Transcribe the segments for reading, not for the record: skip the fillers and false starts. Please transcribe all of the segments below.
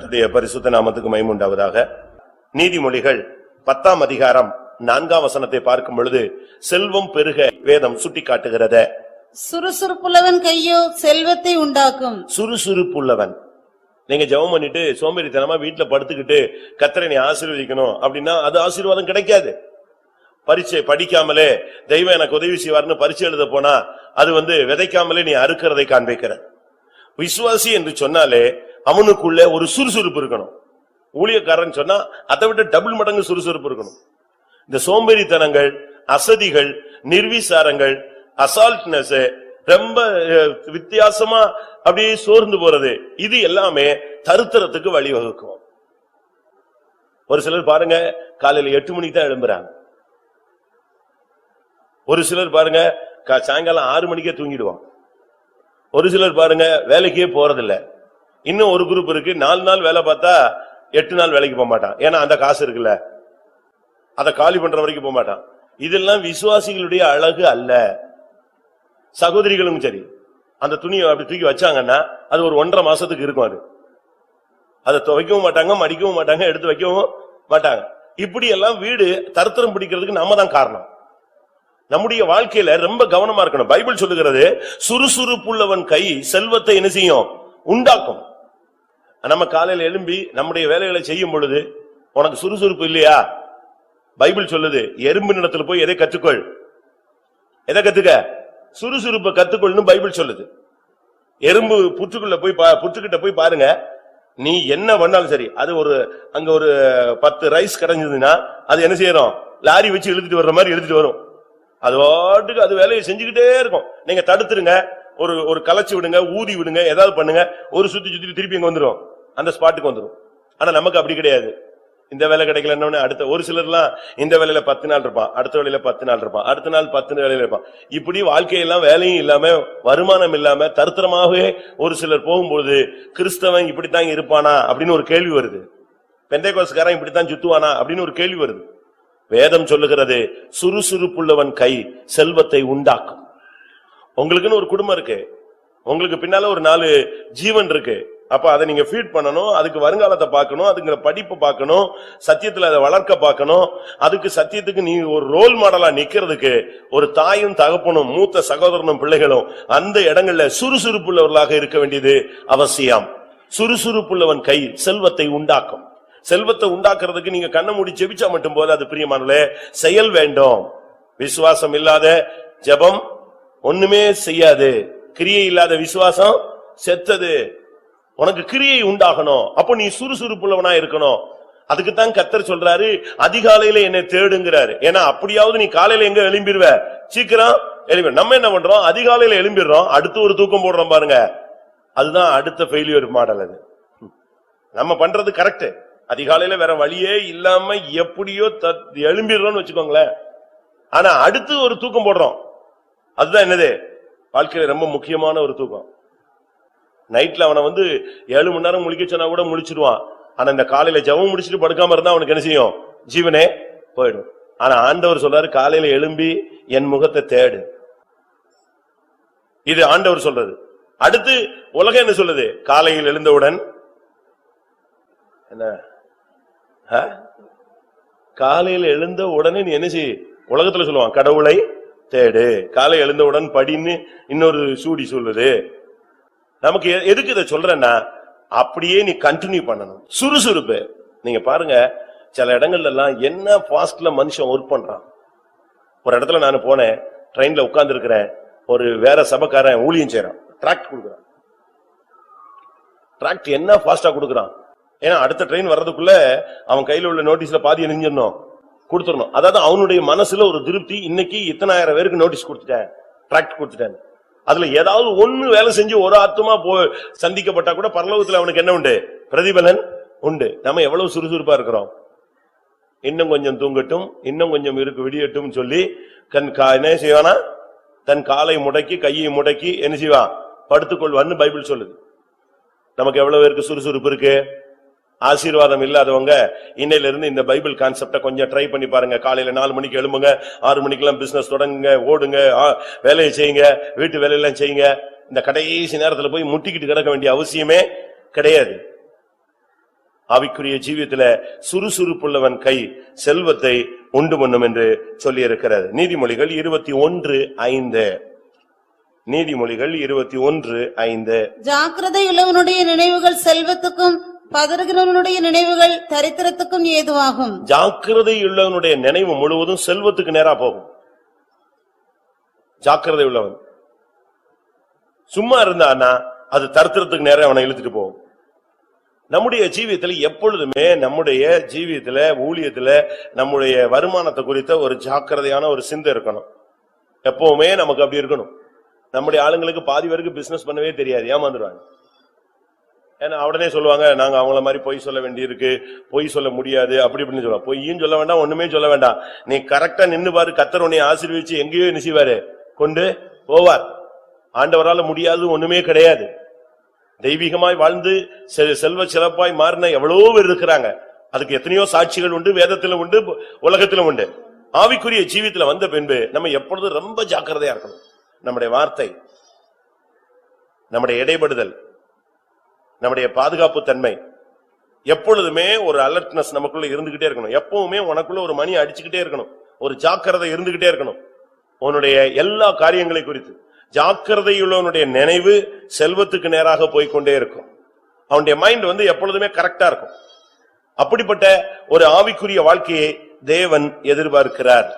கர்த்தருடைய பரிசுத்த நாமத்துக்கு மகிமை உண்டாவதாக. நீதிமொழிகள் 10ஆம் அதிகாரம் 4ஆம் வசனத்தை பார்க்கும் பொழுது செல்வம் பெருக வேதம் சுட்டிக்காட்டுகிறது. சுறுசுறுப்புள்ளவன் கையோ செல்வத்தை உண்டாக்கும். சுறுசுறுப்புள்ளவன். நீங்க ஜெபம் பண்ணிட்டு சோம்பேறித்தனமா வீட்டுல படுத்துக்கிட்டு கர்த்தரை நீ ஆசீர்வதிக்கணும் அப்படின்னா அது ஆசீர்வாதம் கிடைக்காது. பரீட்சை படிக்காமலே தெய்வம் எனக்கு உதவி செய்வார்னு பரீட்சை எழுத போனா அது விதைக்காமலே நீ அறுக்கிறதை காண்பிக்கிற. விசுவாசி என்று சொன்னாலே அவனுக்குள்ள ஒரு சுறுசுறுப்பு இருக்கணும். ஊழியக்காரன் சொன்னா அதை விட டபுள் மடங்கு சுறுசுறுப்பு இருக்கணும். இந்த சோம்பேறித்தனங்கள், அசதிகள், நிர்விசாரங்கள், அசால்ட்னஸ், ரொம்ப வித்தியாசமா அப்படியே சோர்ந்து போறது, இது எல்லாமே தரித்திரத்துக்கு வழிவகுக்கும். ஒரு சிலர் பாருங்க காலையில 8 மணிக்கு தான் எழும்புறாங்க. ஒரு சிலர் பாருங்க சாயங்காலம் 6 மணிக்கே தூங்கிடுவான். ஒரு சிலர் பாருங்க வேலைக்கே போறதில்ல. இன்னும் ஒரு குரூப் இருக்கு, 4 நாள் வேலை பார்த்தா 8 நாள் வேலைக்கு போக மாட்டான். ஏன்னா அந்த காசு இருக்குல்ல, அதை காலி பண்ற வரைக்கும் போக மாட்டான். இதெல்லாம் விசுவாசிகளுடைய அழகு அல்ல. சகோதரிகளும் சரி, அந்த துணியை அப்படி தூக்கி வச்சாங்கன்னா அது ஒரு 1.5 மாசத்துக்கு இருக்கும். அதை துவைக்கவும் மாட்டாங்க, மடிக்கவும் மாட்டாங்க, எடுத்து வைக்கவும் மாட்டாங்க. இப்படி எல்லாம் வீடு தரித்திரம் பிடிக்கிறதுக்கு நம்ம தான் காரணம். நம்முடைய வாழ்க்கையில ரொம்ப கவனமா இருக்கணும். பைபிள் சொல்லுகிறது சுறுசுறுப்புள்ளவன் கை செல்வத்தை என்ன செய்யும்? உண்டாக்கும். நம்ம காலையில எழும்பி நம்முடைய வேலைகளை செய்யும் பொழுது உனக்கு சுறுசுறுப்பு இல்லையா? பைபிள் சொல்லுது எறும்பு நிலத்துல போய் எதை கத்துக்கொள், எதை கத்துக்க? சுறுசுறுப்பை கத்துக்கொள்னு பைபிள் சொல்லுது. எறும்பு புற்றுக்குள்ள போய் புற்றுக்கிட்ட போய் பாருங்க, நீ என்ன பண்ணாலும் சரி, அது அங்க ஒரு 10 ரைஸ் கிடைஞ்சதுன்னா அது என்ன செய்யறோம்? லாரி வச்சு இழுத்துட்டு வர்ற மாதிரி இழுத்துட்டு வரும். அது வாட்டுக்கு அது வேலையை செஞ்சுக்கிட்டே இருக்கும். நீங்க தடுத்துருங்க, ஒரு கலைச்சு விடுங்க, ஊதி விடுங்க, ஏதாவது பண்ணுங்க, ஒரு சுத்தி திருப்பி இங்க வந்துரும், அந்த ஸ்பாட்டுக்கு வந்துரும். ஆனா நமக்கு அப்படி கிடையாது. இந்த வேலை கிடைக்கலன்னு அடுத்த ஒரு சிலர்லாம் இந்த வேலையில 10 நாள் இருப்பான், அடுத்த வேலையில 10 நாள் இருப்பான், அடுத்த நாள் 10 வேலையில இருப்பான். இப்படி வாழ்க்கையெல்லாம் வேலையும் இல்லாம வருமானம் இல்லாம தரித்திரமாகவே ஒரு சிலர் போகும்போது கிறிஸ்தவன் இப்படித்தான் இருப்பானா அப்படின்னு ஒரு கேள்வி வருது. பெந்தைக்கோஸ்காரன் இப்படித்தான் சுத்துவானா அப்படின்னு ஒரு கேள்வி வருது. வேதம் சொல்லுகிறது சுறுசுறுப்புள்ளவன் கை செல்வத்தை உண்டாக்கும். உங்களுக்குன்னு ஒரு குடும்பம் இருக்கு, உங்களுக்கு பின்னால ஒரு 4 ஜீவன் இருக்கு. அப்ப அதை நீங்க ஃபீட் பண்ணணும், அதுக்கு வருங்காலத்தை பார்க்கணும், அதுக்கு படிப்பு பார்க்கணும், சத்தியத்துல அதை வளர்க்க பார்க்கணும். அதுக்கு சத்தியத்துக்கு நீ ஒரு ரோல் மாடலா நிக்கிறதுக்கு ஒரு தாயும் தகப்பனும் மூத்த சகோதரனும் பிள்ளைகளும் அந்த இடங்கள்ல சுறுசுறுப்புள்ளவர்களாக இருக்க வேண்டியது அவசியம். சுறுசுறுப்புள்ளவன் கை செல்வத்தை உண்டாக்கும். செல்வத்தை உண்டாக்குறதுக்கு நீங்க கண்ணை மூடி ஜெபிச்சா மட்டும் போது அது பிரியமானே, செயல் வேண்டும். விசுவாசம் இல்லாத ஜெபம் ஒண்ணுமே செய்யாது. கிரியை இல்லாத விசுவாசம் செத்தது. உனக்கு கிரியை உண்டாகணும், அப்ப நீ சுறுசுறுப்புள்ளவனா இருக்கணும். அதுக்குத்தான் கர்த்தர் சொல்றாரு அதிகாலையில என்னை தேடுங்கிறாரு. ஏன்னா அப்படியாவது நீ காலையில எங்க எழும்பிடுவ, சீக்கிரம் எழும்பி. நம்ம என்ன பண்றோம்? அதிகாலையில எழும்பிடுறோம், அடுத்து ஒரு தூக்கம் போடுறோம் பாருங்க. அதுதான் அடுத்த ஃபெயிலியர் மாடல். அது நம்ம பண்றது கரெக்ட். அதிகாலையில வேற வழியே இல்லாம எப்படியோ எழும்பிடுறோம்னு வச்சுக்கோங்களேன். ஆனா அடுத்து ஒரு தூக்கம் போடுறோம். அதுதான் என்னது? வாழ்க்கையில ரொம்ப முக்கியமான ஒரு தூக்கம். நைட்ல அவனை 7 மணி நேரம் முழிக்க சொன்னா கூட முழிச்சிடுவான். ஆனா இந்த காலையில ஜெபம் முடிச்சுட்டு படுக்காம இருந்தா அவனுக்கு என்ன செய்யும்? ஜீவனே போயிடும். ஆனா ஆண்டவர் சொல்றாரு காலையில எழும்பி என் முகத்தை தேடு. இது ஆண்டவர் சொல்றது. அடுத்து உலகம் என்ன சொல்லுது? காலையில் எழுந்தவுடன் என்ன, காலையில் எழுந்த உடனே நீ என்ன செய்? உலகத்துல சொல்லுவான் கடவுளை தேடு. காலை எழுந்தவுடன் படின்னு இன்னொரு சூடி சொல்லுது. நமக்கு எதுக்கு இதை சொல்றேன்னா, அப்படியே நீ கண்டினியூ பண்ணணும். சுறுசுறுப்பு. நீங்க பாருங்க சில இடங்கள்ல எல்லாம் என்ன பாஸ்ட்ல மனுஷன் ஒர்க் பண்றான். ஒரு இடத்துல நான் போனேன், ட்ரெயின்ல உட்கார்ந்து இருக்கிறேன், ஒரு வேற சபைக்காரன் ஊழியம் செய்யறான், டிராக்ட் கொடுக்குறான். டிராக்ட் என்ன பாஸ்டா கொடுக்குறான்? ஏன்னா அடுத்த ட்ரெயின் வர்றதுக்குள்ள அவன் கையில உள்ள நோட்டீஸ்ல பாதி எரிஞ்சிடணும், கொடுத்துடணும். அதாவது அவனுடைய மனசுல ஒரு திருப்தி, இன்னைக்கு இத்தனை ஆயிரம் பேருக்கு நோட்டீஸ் கொடுத்துட்டேன், டிராக்ட் கொடுத்துட்டேன். அதுல ஏதாவது ஒண்ணு வேலை செஞ்சு ஒரு ஆத்மா சந்திக்கப்பட்டா கூட பரலோகத்துல அவனுக்கு என்ன உண்டு? பிரதிபலன் உண்டு. நம்ம எவ்வளவு சுறுசுறுப்பா இருக்கிறோம். இன்னும் கொஞ்சம் தூங்கட்டும், இன்னும் கொஞ்சம் இருக்கு விடியட்டும் சொல்லி என்ன செய்வானா? தன் காலை முடக்கி கையை முடக்கி என்ன செய்வான்? படுத்துக்கொள்வான்னு பைபிள் சொல்லுது. நமக்கு எவ்வளவு பேருக்கு சுறுசுறுப்பு இருக்கு? ஆசீர்வாதம் இல்லாதவங்க இன்னையில இருந்து இந்த பைபிள் கான்செப்ட கொஞ்சம் ட்ரை பண்ணி பாருங்க. காலையில 4 மணிக்கு எழும்புங்க, 6 மணிக்கெல்லாம் பிசினஸ் தொடங்குங்க, ஓடுங்க, வேலையை செய்யுங்க, வீட்டு வேலையெல்லாம் செய்யுங்க. இந்த கடைசி நேரத்துல போய் முட்டிக்கிட்டு கிடக்க வேண்டிய அவசியமே கிடையாது. ஆவிக்குரிய ஜீவியத்துல சுறுசுறுப்புள்ளவன் கை செல்வத்தை உண்டு பண்ணும் என்று சொல்லி இருக்கிறது. நீதிமொழிகள் 21:5. நீதிமொழிகள் 21:5. ஜாக்கிரதையுள்ளவனுடைய நினைவுகள் செல்வத்துக்கும் பதறுகிறவனுடைய நினைவுகள் தரித்திரத்துக்கும் ஏதுவாகும். ஜாக்கிரதையுள்ளவனுடைய நினைவு முழுவதும் செல்வத்துக்கு நேரா போகும். ஜாக்கிரதை உள்ளவன் சும்மா இருந்தானா அது தரித்திரத்துக்கு நேரா அவனை இழுத்துட்டு போகும். நம்முடைய ஜீவியத்துல எப்பொழுதுமே நம்முடைய ஜீவியத்துல ஊழியத்துல நம்முடைய வருமானத்தை குறித்த ஒரு ஜாக்கிரதையான ஒரு சிந்தை இருக்கணும். எப்பவுமே நமக்கு அப்படி இருக்கணும். நம்முடைய ஆளுங்களுக்கு பாதி பேருக்கு பிசினஸ் பண்ணவே தெரியாது, ஏமாந்துருவாங்க. ஏன்னா உடனே சொல்லுவாங்க, நாங்க அவங்கள மாதிரி பொய் சொல்ல வேண்டியிருக்கு, பொய் சொல்ல முடியாது, அப்படி இப்படின்னு சொல்லுவாங்க. பொய்யும் சொல்ல வேண்டாம், ஒண்ணுமே சொல்ல வேண்டாம். நீ கரெக்டா நின்னு பாரு, கர்த்தர் உன்னை ஆசீர்வதிச்சு எங்கேயோ நினைச்சுவாரு கொண்டு போவார். ஆண்டவரால முடியாது ஒண்ணுமே கிடையாது. தெய்வீகமாய் வாழ்ந்து செல்வ சிறப்பாய் மாறின எவ்வளவோ பேர் இருக்கிறாங்க. அதுக்கு எத்தனையோ சாட்சிகள் உண்டு, வேதத்திலும் உண்டு, உலகத்திலும் உண்டு. ஆவிக்குரிய ஜீவியத்துல வந்த பின்பு நம்ம எப்பொழுதும் ரொம்ப ஜாக்கிரதையா இருக்கணும். நம்முடைய வார்த்தை, நம்முடைய இடைபடுதல், நம்முடைய பாதுகாப்பு தன்மை எப்பொழுதுமே ஒரு அலர்ட்னஸ் நமக்குள்ள இருந்துகிட்டே இருக்கணும். எப்பவுமே உனக்குள்ள ஒரு மணி அடிச்சுக்கிட்டே இருக்கணும், ஒரு ஜாக்கிரதை இருந்துகிட்டே இருக்கணும். உன்னுடைய எல்லா காரியங்களை குறித்து ஜாக்கிரதையுள்ளவனுடைய நினைவு செல்வத்துக்கு நேராக போய்கொண்டே இருக்கும். அவனுடைய மைண்ட் எப்பொழுதுமே கரெக்டா இருக்கும். அப்படிப்பட்ட ஒரு ஆவிக்குரிய வாழ்க்கையை தேவன் எதிர்பார்க்கிறார்.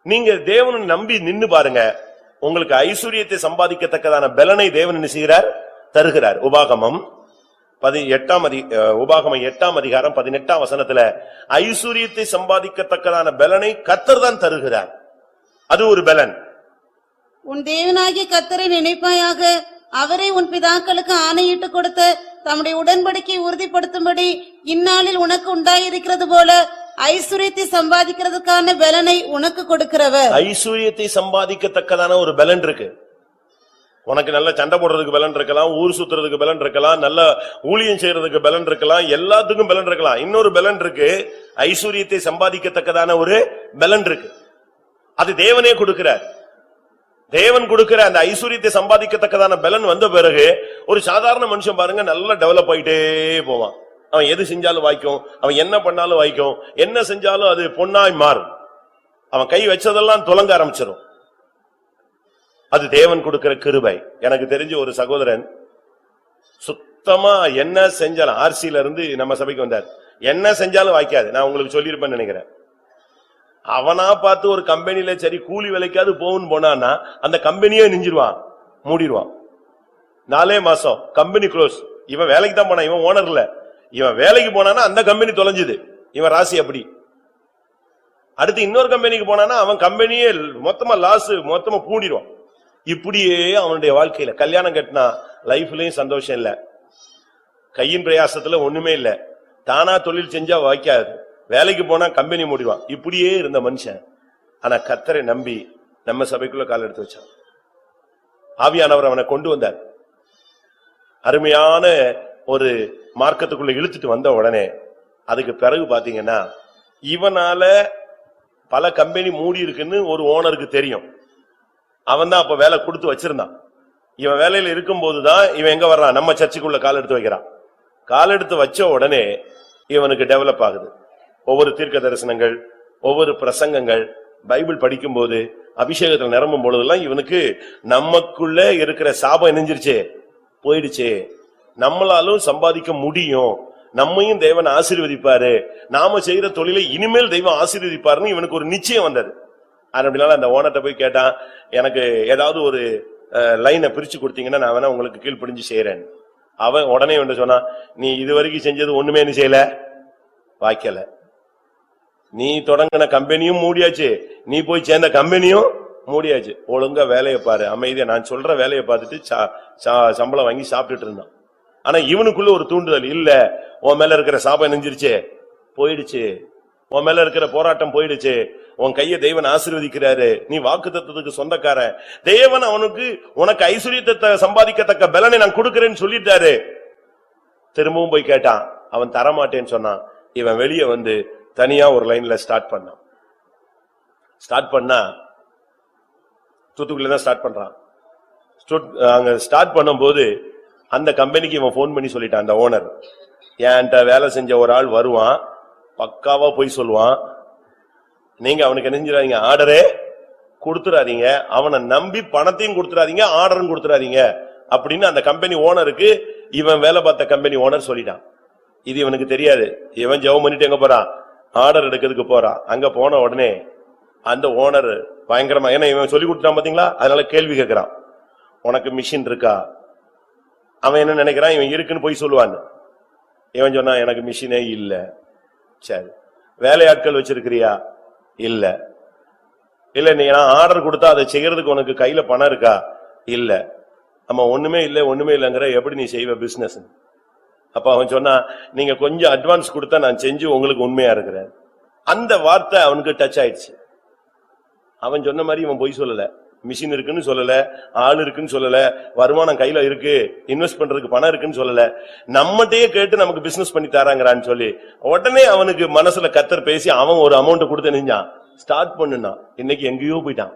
நீங்க தேவனை நம்பி நின்னு பாருங்க, உங்களுக்கு ஐஸ்வரியத்தை சம்பாதிக்கத்தக்கதான பலனை தேவன் என்ன செய்கிறார்? தருகிறார். உபாகமம் 8ஆம் அதிகாரம் 18ஆம் வசனத்துல ஐஸ்வரியத்தை சம்பாதிக்கத்தக்கதான பலனை கர்த்தர் தான் தருகிறார். அது ஒரு பலன். உன் தேவனாகிய கர்த்தரை நினைப்பாயாக, அவரை உன் பிதாக்களுக்கு ஆணையிட்டு கொடுத்த தம்முடைய உடன்படிக்கை உறுதிப்படுத்தும்படி இந்நாளில் உனக்கு உண்டாயிருக்கிறது போல ஐஸ்வரியத்தை சம்பாதிக்கிறதுக்கான பலனை உனக்கு கொடுக்கிறவர். ஐஸ்வரியத்தை சம்பாதிக்கத்தக்கதான ஒரு பலன் இருக்கு. உனக்கு நல்ல சண்டை போடுறதுக்கு பலன் இருக்கலாம், ஊர் சுத்துறதுக்கு பலன் இருக்கலாம், நல்ல ஊழியம் செய்யறதுக்கு பலன் இருக்கலாம், எல்லாத்துக்கும் பலன் இருக்கலாம். இன்னொரு பலன் இருக்கு, ஐஸ்வரியத்தை சம்பாதிக்கத்தக்கதான ஒரு பலன் இருக்கு. அது தேவனே கொடுக்கிறார். தேவன் கொடுக்கிற அந்த ஐஸ்வரியத்தை சம்பாதிக்கத்தக்கதான பலன் வந்த பிறகு ஒரு சாதாரண மனுஷன் பாருங்க நல்லா டெவலப் ஆயிட்டே போவான். அவன் எது செஞ்சாலும் வாய்க்கும், அவன் என்ன பண்ணாலும் வாய்க்கும், என்ன செஞ்சாலும் அது பொன்னாய் மாறும். அவன் கை வச்சதெல்லாம் துலங்க ஆரம்பிச்சிடும். அது தேவன் கொடுக்கிற கிருபை. எனக்கு தெரிஞ்ச ஒரு சகோதரன் சுத்தமா என்ன செஞ்சாலும், ஆர்சியில இருந்து நம்ம சபைக்கு வந்தார், என்ன செஞ்சாலும் வாய்க்காது. நான் உங்களுக்கு சொல்லியிருப்பேன்னு நினைக்கிறேன். அவனா பார்த்து ஒரு கம்பெனில சரி கூலி வேலைக்காவது போகுன்னு போனான்னா அந்த கம்பெனியே நெஞ்சிருவான், மூடிடுவான். 4 மாசம் கம்பெனி க்ளோஸ். இவன் வேலைக்கு தான் போனான், இவன் ஓனர் இல்ல. இவன் வேலைக்கு போனானா அந்த கம்பெனி தொலைஞ்சுது. இவன் ராசி அப்படி. அடுத்து இன்னொரு கம்பெனிக்கு போனானா அவன் கம்பெனியே மொத்தமா லாஸ், மொத்தமா பூண்டிடுவான். இப்படியே அவனுடைய வாழ்க்கையில கல்யாணம் கட்டினா லைஃப்லயும் சந்தோஷம் இல்ல, கையின் பிரயாசத்துல ஒண்ணுமே இல்ல, தானா தொழில் செஞ்சா வாய்க்காது, வேலைக்கு போனா கம்பெனி மூடிடுவான். இப்படியே இருந்த மனுஷன் ஆனா கர்த்தரை நம்பி நம்ம சபைக்குள்ள கால் எடுத்து வச்சான். ஆவியானவர் அவனை கொண்டு வந்தார். அருமையான ஒரு மார்க்கத்துக்குள்ள இழுத்துட்டு வந்த உடனே அதுக்கு பிறகு பாத்தீங்கன்னா இவனால பல கம்பெனி மூடி இருக்குன்னு ஒரு ஓனருக்கு தெரியும். அவன் தான் அப்ப வேலை கொடுத்து வச்சிருந்தான். இவன் வேலையில இருக்கும் போதுதான் இவன் எங்க வர்றான், நம்ம சர்ச்சுக்குள்ள கால் எடுத்து வைக்கிறான். கால் எடுத்து வச்ச உடனே இவனுக்கு டெவலப் ஆகுது. ஒவ்வொரு தீர்க்க தரிசனங்கள், ஒவ்வொரு பிரசங்கங்கள், பைபிள் படிக்கும் போது, அபிஷேகத்தில் நிரம்பும் பொழுதெல்லாம் இவனுக்கு நமக்குள்ள இருக்கிற சாபம் நெஞ்சிருச்சே, போயிடுச்சு, நம்மளாலும் சம்பாதிக்க முடியும், நம்மையும் தேவன் ஆசீர்வதிப்பாரு, நாம செய்யற தொழிலை இனிமேல் தெய்வம் ஆசீர்வதிப்பாருன்னு இவனுக்கு ஒரு நிச்சயம் வந்தது. அப்படினால அந்த ஓனர்ட்ட போய் கேட்டான், எனக்கு ஏதாவது ஒரு லைனை பிரிச்சு கொடுத்தீங்கன்னா நான் வேணா உங்களுக்கு கீழ்ப்படிஞ்சு செய்யறேன். அவன் உடனே வந்து சொன்னா, நீ இதுவரைக்கும் செஞ்சது ஒண்ணுமே நீ செய்யல, வாய்க்கல. நீ தொடங்கின கம்பெனியும் மூடியாச்சு, நீ போய் சேர்ந்த கம்பெனியும் மூடியாச்சு. ஒழுங்கா வேலையை பாரு, அமைதியா நான் சொல்ற வேலையை பார்த்துட்டு சம்பளம் வாங்கி சாப்பிட்டுட்டு இருந்தான். ஆனா இவனுக்குள்ள ஒரு தூண்டுதல் இல்ல, உன் மேல இருக்கிற சாபம் நெஞ்சிருச்சு, போயிடுச்சு, உன் மேல இருக்கிற போராட்டம் போயிடுச்சு, உன் கைய தேவன் ஆசீர்வதிக்கிறாரு, நீ வாக்குத்தத்தத்துக்கு சொந்தக்காரன், தேவன் அவனுக்கு உனக்கு ஐஸ்வரியத்தை சம்பாதிக்கத்தக்க பலனை நான் கொடுக்கிறேன்னு சொல்லிட்டாரு. திரும்பவும் போய் கேட்டான், அவன் தரமாட்டேன்னு சொன்னான். இவன் வெளியே வந்து தனியா ஒரு லைன்ல ஸ்டார்ட் பண்ணான். ஸ்டார்ட் பண்ணா தூத்துக்குடியில தான் ஸ்டார்ட் பண்றான். அங்க ஸ்டார்ட் பண்ணும்போது அந்த கம்பெனிக்கு இவன் போன் பண்ணி சொல்லிட்டான், அந்த ஓனர், என்கிட்ட வேலை செஞ்ச ஒரு ஆள் வருவான், பக்காவா போய் சொல்லுவான். நீங்க அவனுக்கு என்ன செஞ்சிடாதீங்க, ஆர்டரே கொடுத்துறாதீங்க, அவனை நம்பி பணத்தையும் கொடுத்துறாதீங்க, ஆர்டரும் கொடுத்துறாதீங்க அப்படின்னு அந்த கம்பெனி ஓனருக்கு இவன் வேலை பார்த்த கம்பெனி ஓனர் சொல்லிட்டான். இது இவனுக்கு தெரியாது. இவன் ஜெபம் பண்ணிட்டு எங்க போறான், ஆர்டர் எடுக்கிறதுக்கு போறான். அங்க போன உடனே அந்த ஓனர் பயங்கரமா, ஏன்னா இவன் சொல்லி கொடுத்துட்டான் பாத்தீங்களா, அதனால கேள்வி கேட்கிறான், உனக்கு மிஷின் இருக்கா? அவன் என்ன நினைக்கிறான், இவன் இருக்குன்னு போய் சொல்லுவான். இவன் சொன்னா எனக்கு மிஷினே இல்ல. சரி, வேலையாட்கள் வச்சிருக்கிறியா? இல்ல. இல்ல, நீ ஆர்டர் கொடுத்தா அதை செய்யறதுக்கு உனக்கு கையில பணம் இருக்கா? இல்ல. ஆமா, ஒண்ணுமே இல்லங்கிற, எப்படி நீ செய்வ பிசினஸ்? அப்ப அவன் சொன்னா, நீங்க கொஞ்சம் அட்வான்ஸ் கொடுத்தா நான் செஞ்சு உங்களுக்கு உண்மையா இருக்கிறேன். அந்த வார்த்தை அவனுக்கு டச் ஆயிடுச்சு. அவன் சொன்ன மாதிரி இவன் போய் சொல்லல, மிஷின் இருக்குன்னு சொல்லல, ஆள் இருக்குன்னு சொல்லல, வருமானம் கையில இருக்கு, இன்வெஸ்ட் பண்றதுக்கு பணம் இருக்குன்னு சொல்லல, நம்மகிட்டயே கேட்டு நமக்கு பிசினஸ் பண்ணி தராங்கறான்னு சொல்லி உடனே அவனுக்கு மனசுல கர்த்தர் பேசி அவன் ஒரு அமௌண்ட் கொடுத்து நினைஞ்சான், ஸ்டார்ட் பண்ணுனா. இன்னைக்கு எங்கேயோ போயிட்டான்.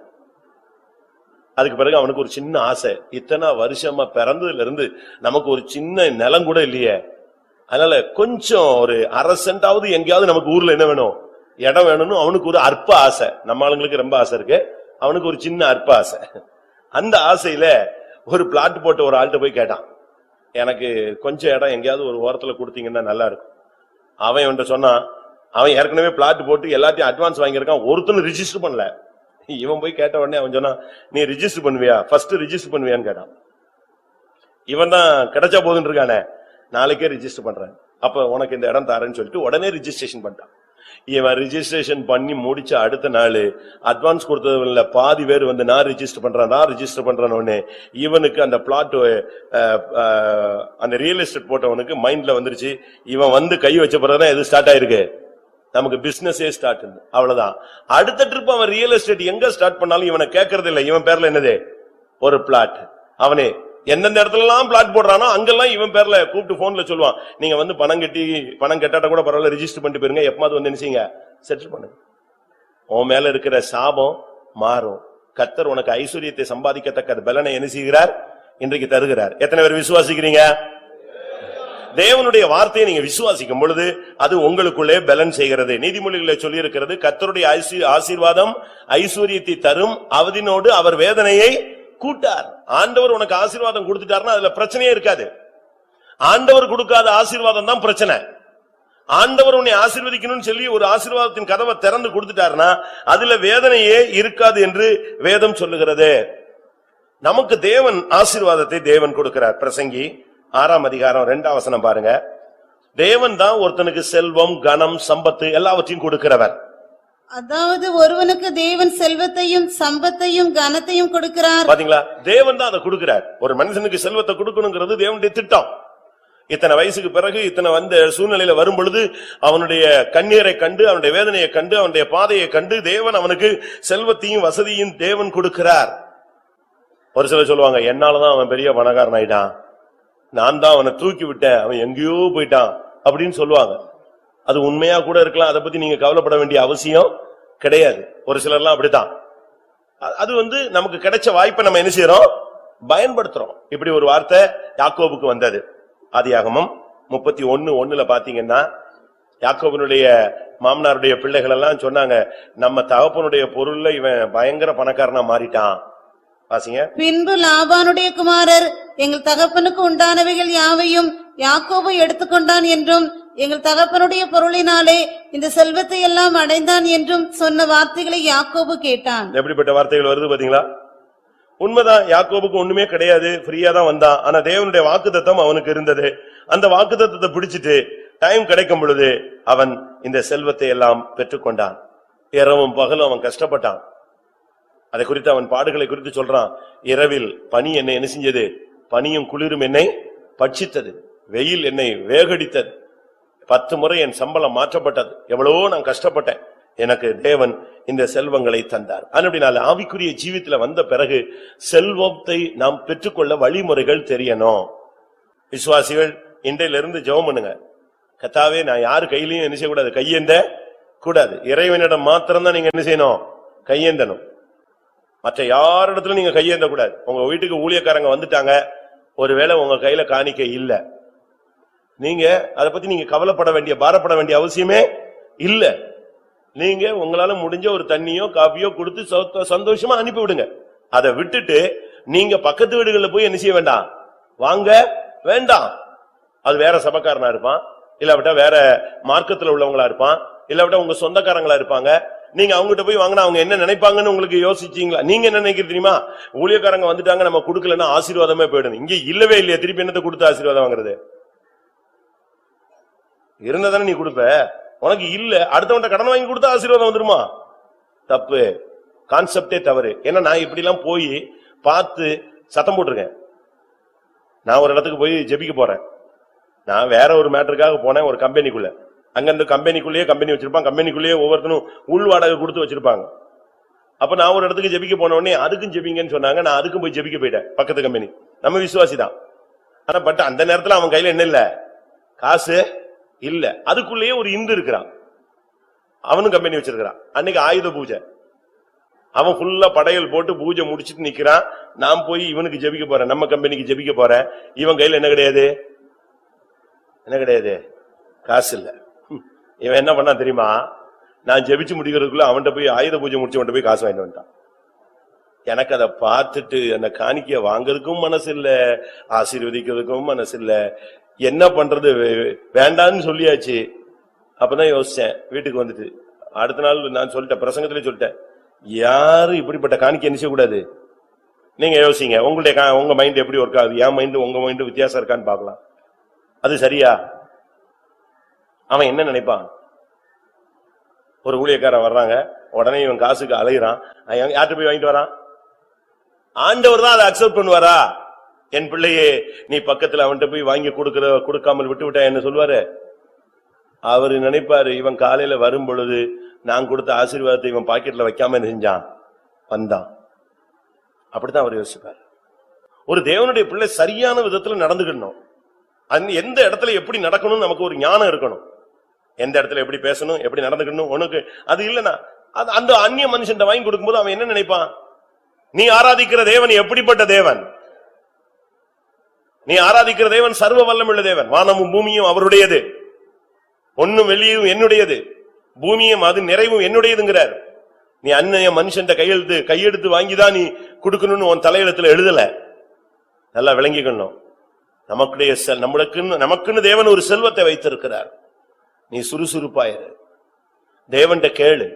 அதுக்கு பிறகு அவனுக்கு ஒரு சின்ன ஆசை, இத்தனை வருஷமா பிறந்ததுல இருந்து நமக்கு ஒரு சின்ன நிலம் கூட இல்லையே, அதனால கொஞ்சம் ஒரு அரை சென்டாவது எங்கேயாவது நமக்கு ஊர்ல என்ன வேணும், இடம் வேணும்னு அவனுக்கு ஒரு அற்ப ஆசை. நம்ம ஆளுங்களுக்கு ரொம்ப ஆசை இருக்கு, அவனுக்கு ஒரு சின்ன அற்ப ஆசை. அந்த ஆசையில ஒரு பிளாட் போட்டு ஒரு ஆள்கிட்ட போய் கேட்டான், எனக்கு கொஞ்சம் இடம் எங்கேயாவது ஒரு ஓரத்துல கொடுத்தீங்கன்னா நல்லா இருக்கும். அவன் இவன்ட்ட சொன்னான், அவன் ஏற்கனவே பிளாட் போட்டு எல்லாத்தையும் அட்வான்ஸ் வாங்கியிருக்கான், ஒருத்தனும் ரிஜிஸ்டர் பண்ணல. இவன் போய் கேட்ட உடனே அவன் சொன்னான், நீ ரிஜிஸ்டர் பண்ணுவியா, ஃபர்ஸ்ட் ரிஜிஸ்டர் பண்ணுவியான்னு கேட்டான். இவன் தான் கிடைச்சா போதுன்னு இருக்கானே, நாளைக்கே ரிஜிஸ்டர் பண்றேன், அப்ப உனக்கு இந்த இடம் தாரேன்னு சொல்லிட்டு உடனே ரிஜிஸ்ட்ரேஷன் பண்ணிட்டான். இவன் ரிஜிஸ்ட்ரேஷன் பண்ணி முடிச்ச அடுத்த நாள் அட்வான்ஸ் கொடுத்ததுல பாதி பேர் வந்து நான் ரிஜிஸ்டர் பண்றேன் உடனே இவனுக்கு அந்த பிளாட், அந்த ரியல் எஸ்டேட் போட்டவனுக்கு மைண்ட்ல வந்துருச்சு, இவன் வந்து கை வச்ச பிறகுதான் எது ஸ்டார்ட் ஆயிருக்கு, நமக்கு பிசினஸே ஸ்டார்ட். அவ்வளவுதான். அடுத்த ட்ரிப் அவன் ரியல் எஸ்டேட் எங்க ஸ்டார்ட் பண்ணாலும் இவனை கேட்கறது இல்லை, இவன் பேர்ல என்னது ஒரு பிளாட். அவனே எந்தெந்த இடத்துல எல்லாம் பிளாட் போடுறானோ அங்கெல்லாம் இவன் பேர்ல கூப்பிட்டு போன்ல சொல்லுவான், நீங்க வந்து பணம் கட்டாட்ட கூட பரவாயில்ல, ரிஜிஸ்டர் பண்ணிட்டு போயிருங்க, எப்பமாவது வந்து என்ன செய்யுங்க, செட்டில் பண்ணுங்க. உன் மேல இருக்கிற சாபம் மாறும். கர்த்தர் உனக்கு ஐஸ்வர்யத்தை சம்பாதிக்கத்தக்க பலனை என்ன செய்கிறார், இன்றைக்கு தருகிறார். எத்தனை பேர் விசுவாசிக்கிறீங்க? தேவனுடைய வார்த்தையை நீங்க விசுவாசிக்கும் பொழுது அது உங்களுக்குள்ளே பலன் செய்கிறது. நீதிமொழிகளை சொல்லி இருக்கிறது, கர்த்தருடைய ஆசீர்வாதம் ஐஸ்வர்யத்தை தரும், அவதினோடு அவர் வேதனையை கூட்டார். ஆண்டவர் உனக்கு ஆசீர்வாதம் கொடுத்துட்டாருன்னா அதுல பிரச்சனையே இருக்காது. ஆண்டவர் கொடுக்காத ஆசீர்வாதம் தான் பிரச்சனை. ஆண்டவர் உன்னை ஆசீர்வதிக்கணும்னு சொல்லி ஒரு ஆசீர்வாதத்தின் கதவை திறந்து கொடுத்துட்டாருன்னா அதுல வேதனையே இருக்காது என்று வேதம் சொல்லுகிறது. நமக்கு தேவன் ஆசீர்வாதத்தை தேவன் கொடுக்கிறார். பிரசங்கி 6ஆம் அதிகாரம் 2ஆம் வசனம் பாருங்க. தேவன் தான் ஒருத்தனுக்கு செல்வம், கனம், சம்பத்து எல்லாவற்றையும் கொடுக்கிறவர். அதாவது ஒருவனுக்கு தேவன் செல்வத்தையும் சம்பத்தையும் கனத்தையும் கொடுக்கிறார். பாத்தீங்களா, தேவன் தான் அதை கொடுக்கிறார். ஒரு மனுஷனுக்கு செல்வத்தை கொடுக்கணுங்கிறது தேவனுடைய திட்டம். இத்தனை வயசுக்கு பிறகு இத்தனை வந்த சூழ்நிலையில வரும் பொழுது அவனுடைய கண்ணீரை கண்டு, அவனுடைய வேதனையை கண்டு, அவனுடைய பாதையை கண்டு தேவன் அவனுக்கு செல்வத்தையும் வசதியும் தேவன் கொடுக்கிறார். ஒரு சிலர் சொல்லுவாங்க, என்னாலதான் அவன் பெரிய பணக்காரன் ஆயிட்டான், நான் தான் அவனை தூக்கி விட்டேன், அவன் எங்கேயோ போயிட்டான் அப்படின்னு சொல்லுவாங்க. அது உண்மையா கூட இருக்கலாம், அதை பத்தி நீங்க கவலைப்பட வேண்டிய அவசியம் கிடையாது. ஒரு சிலர்லாம் அப்படித்தான். அது நமக்கு கிடைச்ச வாய்ப்பை நம்ம என்ன செய்யறோம், பயன்படுத்துறோம். இப்படி ஒரு வார்த்தை யாக்கோபுக்கு வந்தது. ஆதியாகமம் 31:1 பாத்தீங்கன்னா, யாக்கோபனுடைய மாமனாருடைய பிள்ளைகள் எல்லாம் சொன்னாங்க, நம்ம தகப்பனுடைய பொருள்ல இவன் பயங்கர பணக்காரனா மாறிட்டான். வாசிங்க. பின்பு லாபானுடைய குமாரர் எங்கள் தகப்பனுக்கு உண்டானவைகள் யாவையும் யாக்கோபு எடுத்துக்கொண்டான் என்றும், எங்கள் தகப்பனுடைய பொருளினாலே இந்த செல்வத்தை எல்லாம் அடைந்தான் என்றும் சொன்ன வார்த்தைகளை யாக்கோபு கேட்டான். எப்படிப்பட்ட வார்த்தைகள் வருது பாத்தீங்களா? உண்மைதான், யாக்கோபுக்கு ஒண்ணுமே கிடையாது, ஃப்ரீயா தான் வந்தான். ஆனா தேவனுடைய வாக்குத்தத்தம் அவனுக்கு இருந்தது. அந்த வாக்குத்தத்தத்தை பிடிச்சிட்டு டைம் கிடைக்கும் பொழுது அவன் இந்த செல்வத்தை எல்லாம் பெற்றுக்கொண்டான். இரவும் பகலும் அவன் கஷ்டப்பட்டான். அதை குறித்து அவன் பாடுகளை குறித்து சொல்றான். இரவில் பனி என்னை என்ன செஞ்சது, பனியும் குளிரும் என்னை பட்சித்தது, வெயில் என்னை வேகடித்தது, 10 முறை என் சம்பளம் மாற்றப்பட்டது, எவ்வளவோ நான் கஷ்டப்பட்டேன், எனக்கு தேவன் இந்த செல்வங்களை தந்தார். அப்படினால ஆவிக்குரிய ஜீவித்துல வந்த பிறகு செல்வத்தை நாம் பெற்றுக்கொள்ள வழிமுறைகள் தெரியணும். விசுவாசிகள் இன்றையிலிருந்து ஜெபம் பண்ணுங்க, கர்த்தாவே நான் யாரு கையிலையும் என்ன செய்யக்கூடாது, கையேந்த கூடாது. இறைவனிடம் மாத்திரம்தான் நீங்க என்ன செய்யணும், கையேந்தணும். மற்ற யாரிடத்துல நீங்க கையேந்த கூடாது. உங்க வீட்டுக்கு ஊழியக்காரங்க வந்துட்டாங்க, ஒருவேளை உங்க கையில காணிக்கை இல்ல, நீங்க அதை பத்தி நீங்க கவலைப்பட வேண்டிய பாரப்பட வேண்டிய அவசியமே இல்ல. நீங்க உங்களால முடிஞ்ச ஒரு தண்ணியோ காபியோ கொடுத்து சந்தோஷமா அனுப்பி விடுங்க. அதை விட்டுட்டு நீங்க பக்கத்து வீடுகளில் போய் என்ன செய்ய வேண்டாம், வாங்க வேண்டாம். அது வேற சபக்காரனா இருப்பான், இல்லாவிட்டா வேற மார்க்கத்துல உள்ளவங்களா இருப்பான், இல்லாவிட்டா உங்க சொந்தக்காரங்களா இருப்பாங்க. நீங்க அவங்ககிட்ட போய் வாங்கினா அவங்க என்ன நினைப்பாங்கன்னு உங்களுக்கு யோசிச்சீங்களா? நீங்க என்ன நினைக்கிறீங்க தெரியுமா? ஊழியக்காரங்க வந்துட்டாங்க, நம்ம கொடுக்கலன்னா ஆசீர்வாதமே போயிடும். இங்க இல்லவே இல்லையா, திருப்பி என்னத்தை கொடுத்து ஆசீர்வாதம் வாங்குறது? இருந்ததானே நீ கொடுப்ப, உனக்கு இல்ல அடுத்தவன்ட்ட கடன் வாங்கி கொடுத்தா ஆசீர்வாதம் வந்துருமா? தப்பு, கான்செப்டே தவறு. ஏன்னா நான் இப்படி எல்லாம் போய் பார்த்து சத்தம் போட்டிருக்கேன். நான் ஒரு இடத்துக்கு போய் ஜெபிக்க போறேன். நான் வேற ஒரு மேட்டருக்காக போனேன் ஒரு கம்பெனிக்குள்ள. அங்க இந்த கம்பெனிக்குள்ளேயே கம்பெனி வச்சிருப்பாங்க, கம்பெனிக்குள்ளேயே ஒவ்வொருத்தனும் உள் வாடகை கொடுத்து வச்சிருப்பாங்க. அப்ப நான் ஒரு இடத்துக்கு ஜெபிக்க போன உடனே அதுக்கும் ஜெபிங்கன்னு சொன்னாங்க. நான் அதுக்கும் போய் ஜெபிக்க போயிட்டேன். பக்கத்து கம்பெனி, நம்ம விசுவாசி தான். ஆனா பட் அந்த நேரத்துல அவன் கையில என்ன இல்ல, காசு இல்ல. அதுக்குள்ளேயே ஒரு இந்து இருக்கிறான், அவனும் கம்பெனி வச்சிருக்கிறான். அன்னைக்கு ஆயுத பூஜை, அவன் ஃபுல்லா படையல் போட்டு பூஜை முடிச்சிட்டு நிக்கிறான். நான் போய் இவனுக்கு ஜெபிக்க போறேன், நம்ம கம்பெனிக்கு ஜெபிக்க போறேன். இவன் கையில என்ன கிடையாது, என்ன கிடையாது, காசு இல்ல. இவன் என்ன பண்ணா தெரியுமா, நான் ஜெபிச்சு முடிக்கிறதுக்குள்ள அவன்கிட்ட போய் ஆயுத பூஜை முடிச்சவன்ட்ட போய் காசு வாங்கிட்டு வந்துட்டான். எனக்கு அதை பார்த்துட்டு அந்த காணிக்கைய வாங்குறதுக்கும் மனசு இல்ல, ஆசீர்வதிக்கிறதுக்கும் மனசு இல்ல. என்ன பண்றது, வேண்டான்னு சொல்லியாச்சு. அப்பதான் யோசிச்சேன், வீட்டுக்கு வந்துட்டு அடுத்த நாள் நான் சொல்லிட்டேன், பிரசங்கத்திலே சொல்லிட்டேன், யாரும் இப்படிப்பட்ட காணிக்கை என்ன செய்யக்கூடாது. நீங்க யோசிங்க, உங்க மைண்ட் எப்படி ஒர்க் ஆகுது, என் மைண்ட் உங்க மைண்ட் வித்தியாசம் இருக்கான்னு பாக்கலாம். அது சரியா? அவன் என்ன நினைப்பான்? ஒரு ஊழியக்காரன் வர்றாங்க, உடனே இவன் காசுக்கு அலைகிறான். யார்கிட்ட போய் வாங்கிட்டு வரான்? ஆண்டவர் தான் அதை அக்செப்ட் பண்ணுவாரா? என் பிள்ளையே, நீ பக்கத்துல அவன்கிட்ட போய் வாங்கி கொடுக்காமல் விட்டு விட்டா என்ன சொல்லுவாரு? அவரு நினைப்பாரு, இவன் காலையில வரும் பொழுது நான் கொடுத்த ஆசீர்வாதத்தை இவன் பாக்கெட்ல வைக்காம என்ன செஞ்சான், வந்தான். அப்படித்தான் அவர் யோசிப்பார். ஒரு தேவனுடைய பிள்ளை சரியான விதத்துல நடந்துக்கணும். எந்த இடத்துல எப்படி நடக்கணும் நமக்கு ஒரு ஞானம் இருக்கணும். எந்த இடத்துல எப்படி பேசணும், எப்படி நடந்துக்கணும். உனக்கு அது இல்லனா அந்த அந்நிய மனுஷன் வாங்கி கொடுக்கும்போது அவன் என்ன நினைப்பான்? நீ ஆராதிக்கிற தேவன் எப்படிப்பட்ட தேவன்? நீ ஆராதிக்கிற தேவன் சர்வ வல்லமுள்ள தேவன். வானமும் பூமியும் அவருடையது, ஒன்னும் வெளியும் என்னுடையது, பூமியும் அது நிறைவும் என்னுடையதுங்கிறார். நீ அந்நிய மனுஷன் கையெடுத்து வாங்கிதான் நீ கொடுக்கணும்னு உன் தலையிடத்துல எழுதல. நல்லா விளங்கிக்கணும். நமக்குன்னு தேவன் ஒரு செல்வத்தை வைத்திருக்கிறார். நீ சுறுசுறுப்பாயிரு, தேவன்கிட்ட கேளு.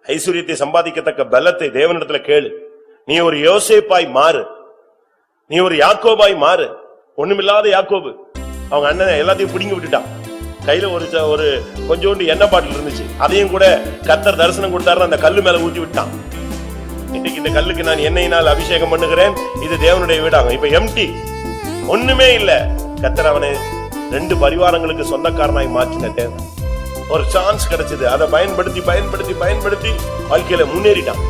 ஐஸ்வர்யத்தை சம்பாதிக்கத்தக்க பலத்தை தேவனிடத்துல கேளு. நீ ஒரு யோசேப்பாய் மாறு, நீ ஒரு யாக்கோபாய் மாறு. ஒண்ணுமில்லாத யாக்கோபு, அவங்க அண்ணன் எல்லாத்தையும் பிடிங்கி விட்டுட்டான். கையில ஒரு கொஞ்சோண்டு எண்ணெய் பாட்டில் இருந்துச்சு, அதையும் கூட கர்த்தர் தரிசனம் கொடுத்தாரு, அந்த கல்லு மேல ஊற்றி விட்டான். இன்னைக்கு இந்த கல்லுக்கு நான் எண்ணெயினால் அபிஷேகம் பண்ணுகிறேன், இது தேவனுடைய வீடாங்க. இப்ப எம்டி, ஒண்ணுமே இல்ல. கர்த்தர் அவனை 2 பரிவாரங்களுக்கு சொந்தக்காரனாய் மாற்றின தேவன். ஒரு சான்ஸ் கிடைச்சது, அதை பயன்படுத்தி வாழ்க்கையில முன்னேறிட்டான்.